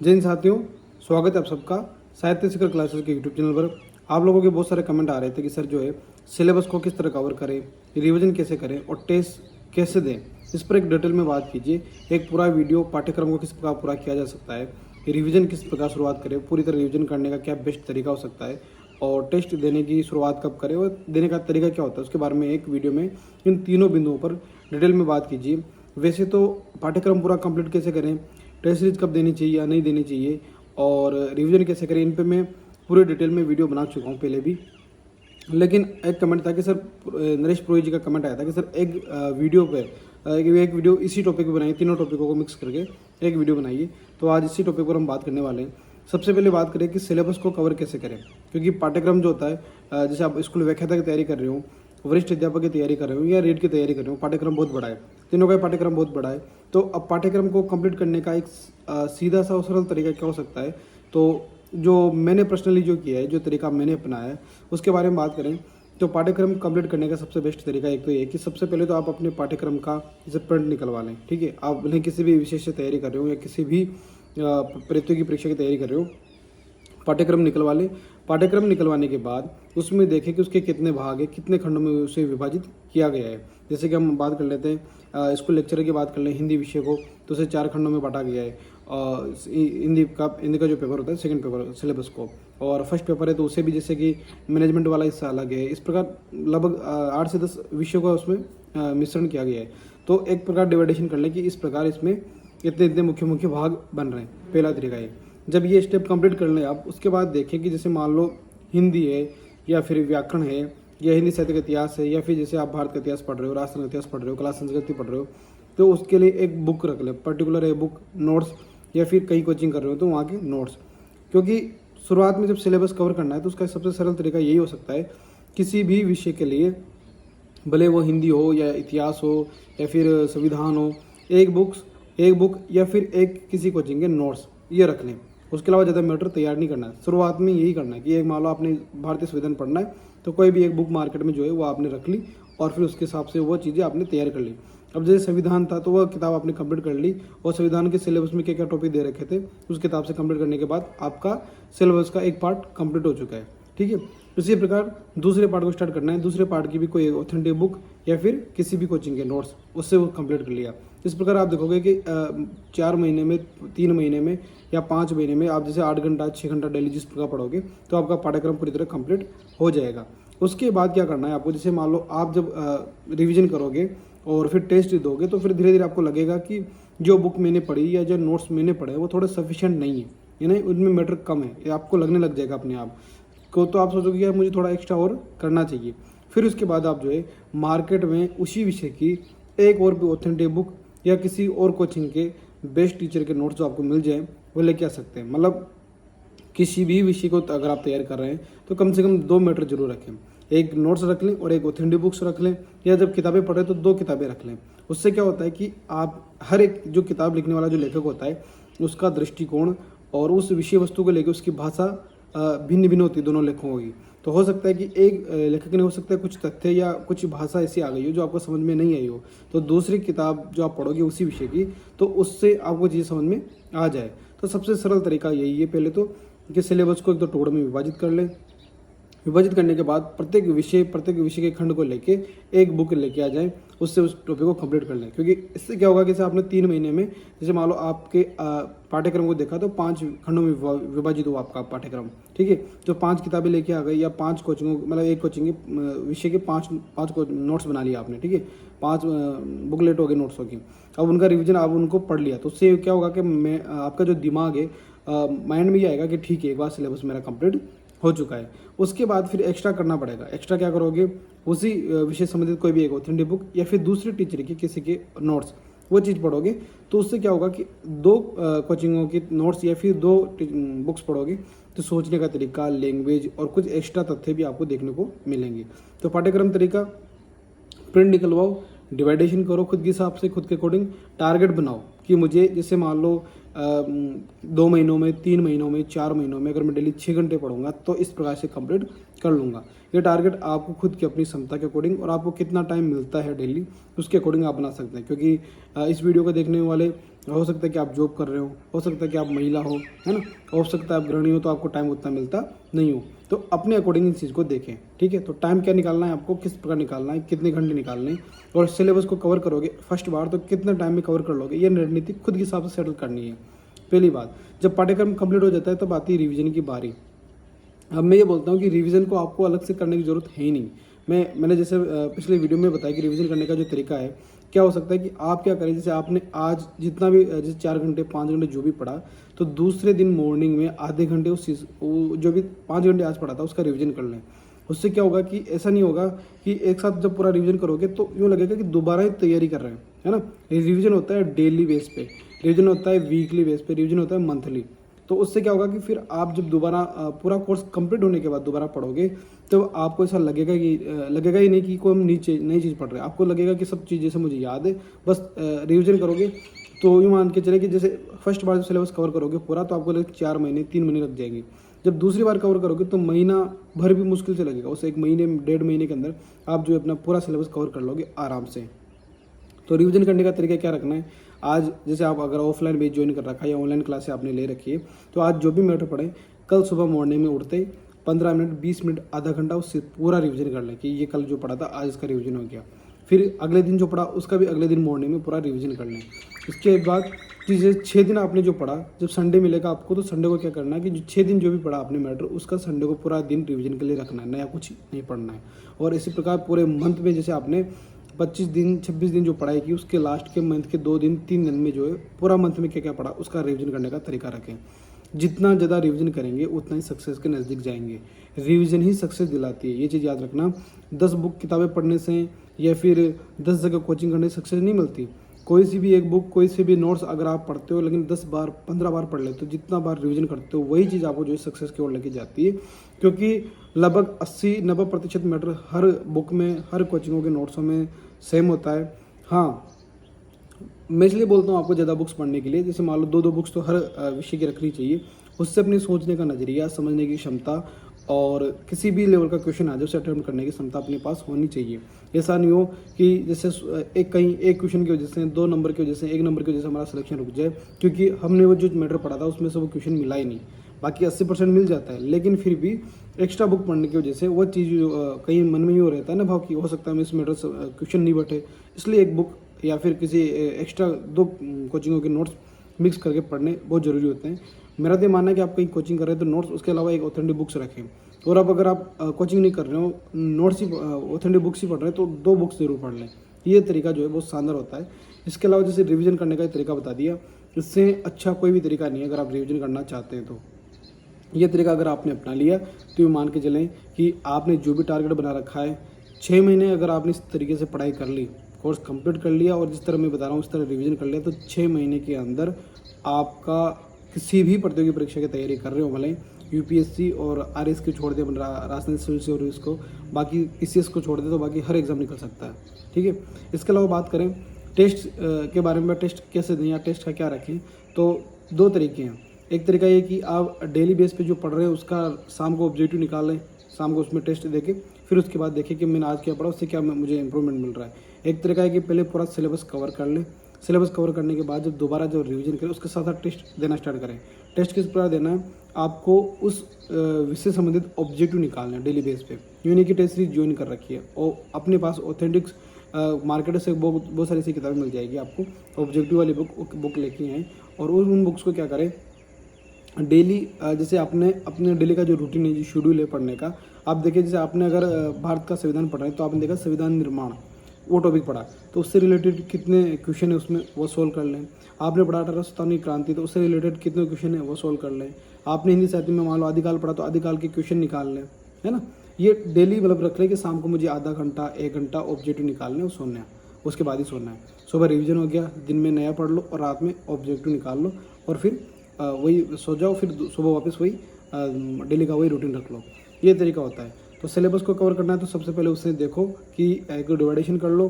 जय हिंद साथियों, स्वागत है आप सबका साहित्य शिखर क्लासेस के यूट्यूब चैनल पर। आप लोगों के बहुत सारे कमेंट आ रहे थे कि सर जो है सिलेबस को किस तरह कवर करें, रिवीजन कैसे करें और टेस्ट कैसे दें, इस पर एक डिटेल में बात कीजिए। एक पूरा वीडियो पाठ्यक्रम को किस प्रकार पूरा किया जा सकता है, रिवीजन किस प्रकार शुरुआत करें, पूरी तरह रिवीजन करने का क्या बेस्ट तरीका हो सकता है और टेस्ट देने की शुरुआत कब करें और देने का तरीका क्या होता है, उसके बारे में एक वीडियो में इन तीनों बिंदुओं पर डिटेल में बात कीजिए। वैसे तो पाठ्यक्रम पूरा कंप्लीट कैसे करें, टेस्ट सीरीज कब देनी चाहिए या नहीं देनी चाहिए और रिवीजन कैसे करें, इन पे मैं पूरे डिटेल में वीडियो बना चुका हूँ पहले भी। लेकिन एक कमेंट था कि सर, नरेश पुरोहित जी का कमेंट आया था कि सर एक वीडियो पे एक वीडियो इसी टॉपिक पे बनाइए, तीनों टॉपिकों को मिक्स करके एक वीडियो बनाइए। तो आज इसी टॉपिक पर हम बात करने वाले हैं। सबसे पहले बात करें कि सिलेबस को कवर कैसे करें, क्योंकि पाठ्यक्रम जो होता है, जैसे आप स्कूल व्याख्याता की तैयारी कर रहे हो, वरिष्ठ अध्यापक की तैयारी कर रहे हो या रेट की तैयारी कर रहे हो, पाठ्यक्रम बहुत बड़ा है, तीनों का पाठ्यक्रम बहुत बड़ा है। तो अब पाठ्यक्रम को कंप्लीट करने का एक सीधा सा और सरल तरीका क्या हो सकता है, तो जो मैंने पर्सनली जो किया है, जो तरीका मैंने अपनाया है, उसके बारे में बात करें तो पाठ्यक्रम कंप्लीट करने का सबसे बेस्ट तरीका एक तो ये है कि सबसे पहले तो आप अपने पाठ्यक्रम का जैसे प्रिंट निकलवा लें। ठीक है, आप भले किसी भी विषय से तैयारी कर रहे हो या किसी भी प्रतियोगी परीक्षा की तैयारी कर रहे हो, पाठ्यक्रम निकलवा लें। पाठ्यक्रम निकलवाने के बाद उसमें देखें कि उसके कितने भाग है, कितने खंडों में उसे विभाजित किया गया है। जैसे कि हम बात कर लेते हैं, स्कूल लेक्चर की बात कर लें, हिंदी विषय को तो उसे 4 खंडों में बांटा गया है। हिंदी का जो पेपर होता है, सेकंड पेपर सिलेबस को, और फर्स्ट पेपर है तो उसे भी जैसे कि मैनेजमेंट वाला हिस्सा अलग है। इस प्रकार लगभग 8 से 10 विषयों का उसमें मिश्रण किया गया है। तो एक प्रकार डिवाइडेशन कर लें कि इस प्रकार इसमें इतने इतने मुख्य मुख्य भाग बन रहे हैं। पहला तरीका है। जब ये स्टेप कंप्लीट कर लें आप, उसके बाद देखें कि जैसे मान लो हिंदी है या फिर व्याकरण है या हिंदी साहित्य का इतिहास है या फिर जैसे आप भारत का इतिहास पढ़ रहे हो, राष्ट्र का इतिहास पढ़ रहे हो, कला संस्कृति पढ़ रहे हो, तो उसके लिए एक बुक रख लें, पर्टिकुलर है बुक, नोट्स, या फिर कहीं कोचिंग कर रहे हो तो वहाँ के नोट्स। क्योंकि शुरुआत में जब सिलेबस कवर करना है तो उसका सबसे सरल तरीका यही हो सकता है, किसी भी विषय के लिए, भले वो हिंदी हो या इतिहास हो या फिर संविधान हो, एक बुक या फिर एक किसी कोचिंग के नोट्स ये रख लें। उसके अलावा ज़्यादा मैटर तैयार नहीं करना है। शुरुआत में यही करना है कि एक मान लो आपने भारतीय संविधान पढ़ना है तो कोई भी एक बुक मार्केट में जो है वो आपने रख ली और फिर उसके हिसाब से वो चीज़ें आपने तैयार कर ली। अब जैसे संविधान था तो वह किताब आपने कंप्लीट कर ली और संविधान के सिलेबस में क्या क्या टॉपिक दे रखे थे उस किताब से कंप्लीट करने के बाद आपका सिलेबस का एक पार्ट कंप्लीट हो चुका है। ठीक है, इसी प्रकार दूसरे पार्ट को स्टार्ट करना है। दूसरे पार्ट की भी कोई ऑथेंटिक बुक या फिर किसी भी कोचिंग के नोट्स, उससे वो कंप्लीट कर लिया। इस प्रकार आप देखोगे कि 4 महीने में, 3 महीने में या 5 महीने में आप जैसे 8 घंटा 6 घंटा डेली जिस प्रकार पढ़ोगे तो आपका पाठ्यक्रम पूरी तरह कंप्लीट हो जाएगा। उसके बाद क्या करना है आपको, जैसे मान लो आप जब रिवीजन करोगे और फिर टेस्ट दोगे तो फिर धीरे धीरे आपको लगेगा कि जो बुक मैंने पढ़ी या जो नोट्स मैंने पढ़े वो थोड़े सफिशिएंट नहीं है, यानी उनमें मैटर कम है, ये आपको लगने लग जाएगा अपने आप को। तो आप सोचोगे यार मुझे थोड़ा एक्स्ट्रा और करना चाहिए। फिर उसके बाद आप जो है मार्केट में उसी विषय की एक और भी ऑथेंटिक बुक या किसी और कोचिंग के बेस्ट टीचर के नोट्स जो आपको मिल जाए वो लेके आ सकते हैं। मतलब किसी भी विषय को अगर आप तैयार कर रहे हैं तो कम से कम 2 मैटर जरूर रखें, एक नोट्स रख लें और एक ऑथेंटिक बुक्स रख लें, या जब किताबें पढ़ें तो 2 किताबें रख लें। उससे क्या होता है कि आप हर एक जो किताब लिखने वाला जो लेखक होता है उसका दृष्टिकोण और उस विषय वस्तु को लेकर उसकी भाषा भिन्न भिन्न होती है दोनों लेखकों की। तो हो सकता है कि एक लेखक ने हो सकता है कुछ तथ्य या कुछ भाषा ऐसी आ गई हो जो आपको समझ में नहीं आई हो, तो दूसरी किताब जो आप पढ़ोगे उसी विषय की तो उससे आपको चीज़ समझ में आ जाए। तो सबसे सरल तरीका यही है पहले तो कि सिलेबस को एक तो टुकड़ों में विभाजित कर लें। विभाजित करने के बाद प्रत्येक विषय के खंड को लेके एक बुक लेके आ जाएं, उससे उस टॉपिक को कंप्लीट कर लें। क्योंकि इससे क्या होगा कि जैसे आपने 3 महीने में, जैसे मान लो आपके पाठ्यक्रम को देखा तो 5 खंडों में विभाजित हुआ आपका पाठ्यक्रम। ठीक है, तो 5 किताबें लेके आ गई या 5 कोचिंगों, मतलब एक कोचिंग के विषय के 5 नोट्स बना लिया आपने। ठीक है, 5 बुकलेट हो गए नोट्सों की। अब उनका रिविजन आप उनको पढ़ लिया तो उससे क्या होगा कि आपका जो दिमाग है, माइंड में ये आएगा कि ठीक है एक बार सिलेबस मेरा कंप्लीट हो चुका है। उसके बाद फिर एक्स्ट्रा करना पड़ेगा। एक्स्ट्रा क्या करोगे, उसी विषय संबंधित कोई भी एक ऑथेंटिक बुक या फिर दूसरे टीचर की किसी के नोट्स, वो चीज़ पढ़ोगे तो उससे क्या होगा कि 2 कोचिंगों की नोट्स या फिर 2 बुक्स पढ़ोगे तो सोचने का तरीका, लैंग्वेज और कुछ एक्स्ट्रा तथ्य भी आपको देखने को मिलेंगे। तो पाठ्यक्रम तरीका, प्रिंट निकलवाओ, डिवाइडेशन करो खुद के हिसाब से, खुद के अकॉर्डिंग टारगेट बनाओ कि मुझे जैसे मान लो 2 महीनों में, 3 महीनों में, 4 महीनों में अगर मैं डेली 6 घंटे पढ़ूंगा तो इस प्रकार से कंप्लीट कर लूँगा। ये टारगेट आपको खुद की अपनी क्षमता के अकॉर्डिंग और आपको कितना टाइम मिलता है डेली उसके अकॉर्डिंग आप बना सकते हैं। क्योंकि इस वीडियो को देखने वाले हो सकता है कि आप जॉब कर रहे हो सकता है कि आप महिला है ना, हो सकता है आप गृहिणी हो तो आपको टाइम उतना मिलता नहीं हो। तो अपने अकॉर्डिंग इस चीज़ को देखें, ठीक है। तो टाइम क्या निकालना है आपको, किस प्रकार निकालना है, कितने घंटे निकालने हैं, और सिलेबस को कवर करोगे फर्स्ट बार तो कितने टाइम में कवर कर लोगे, ये रणनीति खुद के हिसाब से सेटल करनी है। पहली बात, जब पाठ्यक्रम कंप्लीट हो जाता है तब आती है रिवीजन की बारी। अब मैं ये बोलता हूँ कि रिवीजन को आपको अलग से करने की ज़रूरत है ही नहीं। मैंने जैसे पिछले वीडियो में बताया कि रिवीजन करने का जो तरीका है क्या हो सकता है कि आप क्या करें, जैसे आपने आज जितना भी जैसे 4 घंटे 5 घंटे जो भी पढ़ा, तो दूसरे दिन मॉर्निंग में आधे घंटे उस चीज़ जो भी 5 घंटे आज पढ़ा था उसका रिवीजन कर लें। उससे क्या होगा कि ऐसा नहीं होगा कि एक साथ जब पूरा रिवीजन करोगे तो यूँ लगेगा कि दोबारा ही तैयारी कर रहे हैं, है ना। रिवीजन होता है डेली बेस पे, रिवीजन होता है वीकली बेस पे, रिवीजन होता है मंथली। तो उससे क्या होगा कि फिर आप जब दोबारा पूरा कोर्स कंप्लीट होने के बाद दोबारा पढ़ोगे तो आपको ऐसा लगेगा ही नहीं कि कोई हम नई चीज़ पढ़ रहे हैं। आपको लगेगा कि सब चीज़ जैसे मुझे याद है, बस रिवीजन करोगे तो यूँ मान के चले कि जैसे फर्स्ट बार सिलेबस कवर करोगे पूरा तो आपको 4 महीने 3 महीने लग जाएंगे। जब दूसरी बार कवर करोगे तो महीना भर भी मुश्किल से लगेगा, उस 1 महीने 1.5 महीने के अंदर आप जो अपना पूरा सिलेबस कवर कर लोगे आराम से। तो रिवीजन करने का तरीका क्या रखना है, आज जैसे आप अगर ऑफलाइन बेच ज्वाइन कर रखा है या ऑनलाइन क्लास आपने ले रखी है, तो आज जो भी मैटर पढ़े कल सुबह मॉर्निंग में उठते ही 15 मिनट 20 मिनट आधा घंटा उससे पूरा रिवीजन कर लें कि ये कल जो पढ़ा था आज इसका रिवीजन हो गया। फिर अगले दिन जो पढ़ा उसका भी अगले दिन मॉर्निंग में पूरा रिवीजन कर लें। इसके बाद जैसे 6 दिन आपने जो पढ़ा, जब संडे मिलेगा आपको तो संडे को क्या करना है कि जो 6 दिन जो भी पढ़ा आपने मैटर उसका संडे को पूरा दिन रिवीजन के लिए रखना है, नया कुछ नहीं पढ़ना है। और इसी प्रकार पूरे मंथ में जैसे आपने 25 दिन 26 दिन जो पढ़ाई की उसके लास्ट के मंथ के 2 दिन 3 दिन में जो है पूरा मंथ में क्या क्या पढ़ा उसका रिवीजन करने का तरीका रखें। जितना ज़्यादा रिवीजन करेंगे उतना ही सक्सेस के नज़दीक जाएंगे। रिवीजन ही सक्सेस दिलाती है, ये चीज़ याद रखना। 10 बुक किताबें पढ़ने से या फिर 10 जगह कोचिंग करने से सक्सेस नहीं मिलती। कोई सी भी एक बुक कोई से भी नोट्स अगर आप पढ़ते हो लेकिन 10 बार 15 बार पढ़ लेते हो, जितना बार रिवीजन करते हो वही चीज़ आपको जो है सक्सेस की ओर लेके जाती है। क्योंकि लगभग 80-90% मैटर हर बुक में हर कोचिंगों के नोट्सों में सेम होता है। हाँ, मैं इसलिए बोलता हूँ आपको ज़्यादा बुक्स पढ़ने के लिए, जैसे मान लो 2-2 बुक्स तो हर विषय की रखनी चाहिए। उससे अपनी सोचने का नज़रिया, समझने की क्षमता और किसी भी लेवल का क्वेश्चन आ जाए उसे अटेम्प्ट करने की क्षमता अपने पास होनी चाहिए। ऐसा नहीं हो कि जैसे एक क्वेश्चन की वजह से 2 नंबर की वजह से 1 नंबर की वजह से हमारा सिलेक्शन रुक जाए, क्योंकि हमने वो जो मैटर पढ़ा था उसमें से वो क्वेश्चन मिला ही नहीं। बाकी 80% मिल जाता है, लेकिन फिर भी एक्स्ट्रा बुक पढ़ने की वजह से वो चीज़ कहीं मन में ही हो रहता है ना भाव कि हो सकता है मैं इस मैटर से क्वेश्चन नहीं बैठे, इसलिए एक बुक या फिर किसी एक्स्ट्रा 2 कोचिंगों के नोट्स मिक्स करके पढ़ने बहुत ज़रूरी होते हैं। मेरा तो मानना है कि आप कहीं कोचिंग कर रहे हैं तो नोट्स उसके अलावा एक ऑथेंटिक बुक्स रखें। और अब अगर आप कोचिंग नहीं कर रहे हो, नोट्स ही ऑथेंटिक बुक्स ही पढ़ रहे हैं तो 2 बुक्स जरूर पढ़ लें। ये तरीका जो है बहुत शानदार होता है। इसके अलावा जैसे रिवीजन करने का तरीका बता दिया, इससे अच्छा कोई भी तरीका नहीं है अगर आप रिवीजन करना चाहते हैं तो। ये तरीका अगर आपने अपना लिया तो ये मान के चलें कि आपने जो भी टारगेट बना रखा है 6 महीने अगर आपने इस तरीके से पढ़ाई कर ली, कोर्स कंप्लीट कर लिया और जिस तरह मैं बता रहा हूँ उस तरह रिवीजन कर लिया, तो 6 महीने के अंदर आपका किसी भी प्रतियोगी परीक्षा की तैयारी कर रहे हो, भले यूपीएससी और आरएस को छोड़ दे, राजस्थान सिविल सर्विस को, बाकी पीसीएस को छोड़ दे तो बाकी हर एग्जाम निकल सकता है, ठीक है। इसके अलावा बात करें टेस्ट के बारे में, टेस्ट कैसे दें या टेस्ट का क्या रखें, तो 2 तरीके हैं। एक तरीका ये कि आप डेली बेस पे जो पढ़ रहे हैं उसका शाम को ऑब्जेक्टिव निकाल लें, शाम को उसमें टेस्ट देके फिर उसके बाद देखें कि मैंने आज क्या पढ़ा उससे क्या मुझे इंप्रूवमेंट मिल रहा है। एक तरीका है कि पहले पूरा सिलेबस कवर कर लें, सिलेबस कवर करने के बाद जब दोबारा जब रिवीजन करें उसके साथ साथ टेस्ट देना स्टार्ट करें। टेस्ट किस प्रकार देना है, आपको उस विषय संबंधित ऑब्जेक्टिव निकालना है डेली बेस पे। यूँ नहीं कि टेस्ट सीरीज ज्वाइन कर रखी है और अपने पास ऑथेंटिक मार्केट से बहुत सारी ऐसी किताबें मिल जाएगी आपको, ऑब्जेक्टिव वाली बुक लेके आएँ और उन बुक्स को क्या करें डेली, जैसे आपने अपने डेली का जो रूटीन है, जो शेड्यूल है पढ़ने का, आप देखिए जैसे आपने अगर भारत का संविधान पढ़ रहे हैं तो आपने देखा संविधान निर्माण वो टॉपिक पढ़ा तो उससे रिलेटेड कितने क्वेश्चन है उसमें वो सॉल्व कर लें। आपने पढ़ा 1857 क्रांति तो उससे रिलेटेड कितने क्वेश्चन है वो सॉल्व कर लें। आपने हिंदी साहित्य में मान लो आदिकाल पढ़ा तो आदिकाल के क्वेश्चन निकाल लें, है ना। ये डेली मतलब रख लें कि शाम को मुझे आधा घंटा 1 घंटा ऑब्जेक्टिव निकालने और सोना है, उसके बाद ही सोना है। सुबह रिविजन हो गया, दिन में नया पढ़ लो और रात में ऑब्जेक्टिव निकाल लो और फिर वही सो जाओ, फिर सुबह वापस वही डेली का वही रूटीन रख लो। ये तरीका होता है। तो सिलेबस को कवर करना है तो सबसे पहले उससे देखो कि एक डिवाइडेशन कर लो,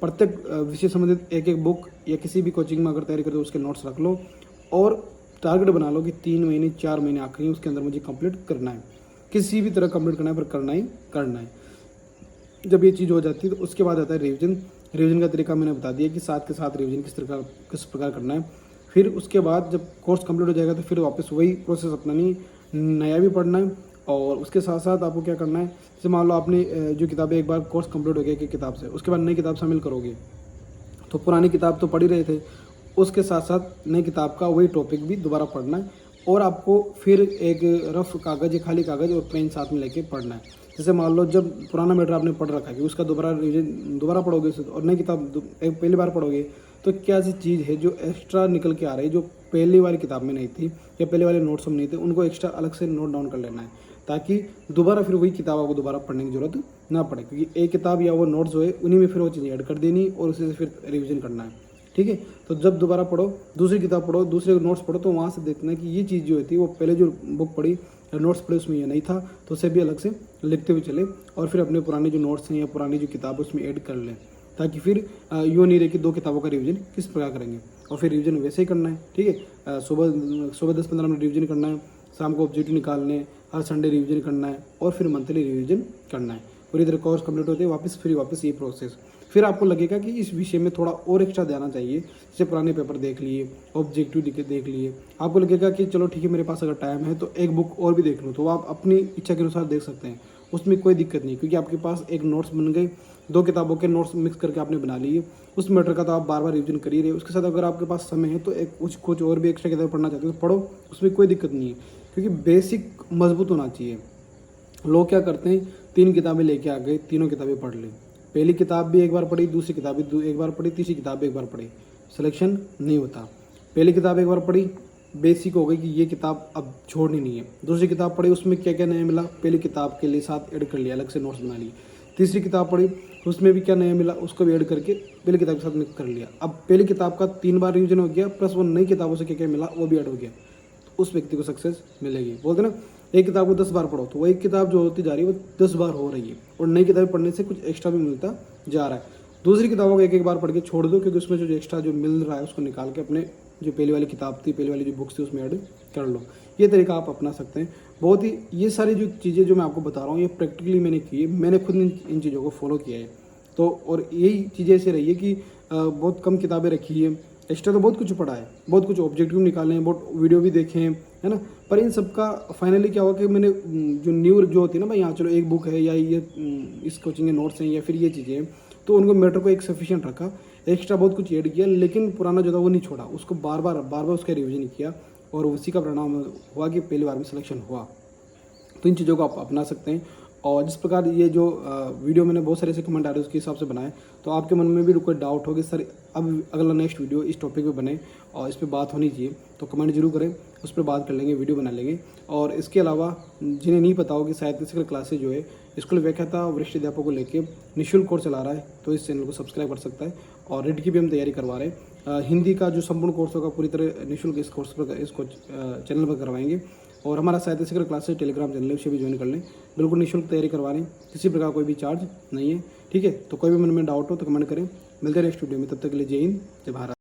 प्रत्येक विषय संबंधित एक एक बुक या किसी भी कोचिंग में अगर तैयारी करते हो उसके नोट्स रख लो और टारगेट बना लो कि 3 महीने 4 महीने आखिरी उसके अंदर मुझे कंप्लीट करना है, किसी भी तरह कंप्लीट करना है, पर करना है। जब ये चीज़ हो जाती है तो उसके बाद आता है रिवीजन। रिवीजन का तरीका मैंने बता दिया कि साथ के साथ रिवीजन किस प्रकार करना है। फिर उसके बाद जब कोर्स कंप्लीट हो जाएगा तो फिर वापस वही प्रोसेस अपनानी, नया भी पढ़ना है। और उसके साथ साथ आपको क्या करना है, जैसे मान लो आपने जो किताबें एक बार कोर्स कंप्लीट हो गया कि किताब से, उसके बाद नई किताब शामिल करोगे तो पुरानी किताब तो पढ़ ही रहे थे, उसके साथ साथ नई किताब का वही टॉपिक भी दोबारा पढ़ना है। और आपको फिर एक रफ कागज़ या खाली कागज़ और पेन साथ में लेके पढ़ना है। जैसे मान लो जब पुराना मैटर आपने पढ़ रखा है कि उसका दोबारा रिविजन दोबारा पढ़ोगे और नई किताब एक पहली बार पढ़ोगे तो क्या ऐसी चीज़ है जो एक्स्ट्रा निकल के आ रही है जो पहली वाली किताब में नहीं थी या पहले वाले नोट्स में नहीं थे, उनको एक्स्ट्रा अलग से नोट डाउन कर लेना है ताकि दोबारा फिर वही किताब आपको दोबारा पढ़ने की जरूरत ना पड़े, क्योंकि एक किताब या वो नोट्स जो है उन्हीं में फिर वो चीज़ें ऐड कर देनी और उसी से फिर रिविजन करना है। ठीक है, तो जब दोबारा पढ़ो, दूसरी किताब पढ़ो, दूसरे नोट्स पढ़ो तो वहाँ से देखना है कि ये चीज़ जो होती है वो पहले जो बुक पढ़ी या नोट्स पढ़े उसमें ये नहीं था, तो उसे भी अलग से लिखते हुए चले और फिर अपने पुराने जो नोट्स हैं या पुरानी जो किताब उसमें ऐड कर लें, ताकि फिर यूँ नहीं रहे कि दो किताबों का रिवीजन किस प्रकार करेंगे। और फिर रिवीजन वैसे ही करना है। ठीक है, सुबह 10-15 मिनट रिवीजन करना है, शाम को ऑब्जेक्टिव निकालने, हर संडे रिवीजन करना है और फिर मंथली रिवीजन करना है। पूरी तरह कोर्स कंप्लीट होते हैं वापस ये प्रोसेस। फिर आपको लगेगा कि इस विषय में थोड़ा और एक्स्ट्रा देना चाहिए, जैसे पुराने पेपर देख लिए, ऑब्जेक्टिव देख लिए, आपको लगेगा कि चलो ठीक है मेरे पास अगर टाइम है तो एक बुक और भी देख लूँ, तो आप अपनी इच्छा के अनुसार देख सकते हैं, उसमें कोई दिक्कत नहीं, क्योंकि आपके पास एक नोट्स बन गए, दो किताबों के नोट्स मिक्स करके आपने बना लिए, उस मैटर का तो आप बार बार रिवीजन कर ही रहे। उसके साथ अगर आपके पास समय है तो एक कुछ और भी एक्स्ट्रा किताब पढ़ना चाहते हो तो पढ़ो, उसमें कोई दिक्कत नहीं है, क्योंकि बेसिक मजबूत होना चाहिए। लोग क्या करते हैं, 3 किताबें लेके आ गए, तीनों किताबें पढ़ ली, पहली किताब भी एक बार पढ़ी, दूसरी किताब भी एक बार पढ़ी, तीसरी किताब भी एक बार पढ़ी, सिलेक्शन नहीं होता। पहली किताब एक बार पढ़ी, बेसिक हो गई कि ये किताब अब छोड़नी नहीं है। दूसरी किताब पढ़ी, उसमें क्या क्या नया मिला, पहली किताब के लिए साथ ऐड कर लिया, अलग से नोट्स बना लिए। तीसरी किताब पढ़ी, उसमें भी क्या नया मिला, उसको भी ऐड करके पहली किताब के साथ मिक्स कर लिया। अब पहली किताब का 3 बार रिवीजन हो गया, प्लस वो नई किताबों से क्या क्या मिला वो भी ऐड हो गया, तो उस व्यक्ति को सक्सेस मिलेगी। बोलते ना, एक किताब को 10 बार पढ़ो तो वो एक किताब जो होती जा रही है वो 10 बार हो रही है, और नई किताबें पढ़ने से कुछ एक्स्ट्रा भी मिलता जा रहा है। दूसरी किताबों को एक एक बार पढ़ के छोड़ दो, क्योंकि उसमें जो एक्स्ट्रा जो मिल रहा है उसको निकाल के अपने जो पहली वाली किताब थी, पहली वाली जो बुक्स थी उसमें ऐड कर लो। ये तरीका आप अपना सकते हैं। बहुत ही ये सारी जो चीज़ें जो मैं आपको बता रहा हूँ ये प्रैक्टिकली मैंने की है, मैंने खुद इन चीज़ों को फॉलो किया है। तो और यही चीज़ें ऐसे रही है कि बहुत कम किताबें रखी है, एक्स्ट्रा तो बहुत कुछ पढ़ा है, बहुत कुछ ऑब्जेक्टिव निकाले हैं, बहुत वीडियो भी देखे हैं, है ना। पर इन सब का फाइनली क्या हुआ कि मैंने जो न्यू जो होती है ना भाई, यहाँ चलो एक बुक है या ये इस कोचिंग के नोट्स हैं या फिर ये चीज़ें हैं, तो उनको मैटर को एक सफिशिएंट रखा, एक्स्ट्रा बहुत कुछ ऐड किया, लेकिन पुराना जो था वो नहीं छोड़ा, उसको बार बार उसका रिविजन किया और उसी का परिणाम हुआ कि पहली बार में सिलेक्शन हुआ। तो इन चीज़ों को आप अपना सकते हैं। और जिस प्रकार ये जो वीडियो मैंने बहुत सारे ऐसे कमेंट आ रहे हैं उसके हिसाब से बनाए, तो आपके मन में भी कोई डाउट हो कि सर अब अगला नेक्स्ट वीडियो इस टॉपिक पे बने और इस पे बात होनी चाहिए, तो कमेंट जरूर करें, उस पर बात कर लेंगे, वीडियो बना लेंगे। और इसके अलावा जिन्हें नहीं पता हो कि साहित्य शिक्षण क्लासेज जो है स्कूल व्याख्याता वरिष्ठ अध्यापकों को लेके निःशुल्क कोर्स चला रहा है, तो इस चैनल को सब्सक्राइब कर सकता है। और रेड की भी हम तैयारी करवा रहे हैं, हिंदी का जो संपूर्ण कोर्स होगा पूरी तरह निःशुल्क इस कोर्स पर इसको चैनल पर करवाएंगे। और हमारा साहित्य शिक्षण क्लासेज टेलीग्राम चैनल है, उसे भी ज्वाइन कर लें, बिल्कुल निःशुल्क तैयारी करवा रहे हैं, किसी प्रकार कोई भी चार्ज नहीं है। ठीक है, तो कोई भी मन में डाउट हो तो कमेंट करें, मिलते हैं नेक्स्ट वीडियो में, तब तक के लिए जय हिंद, जय भारत।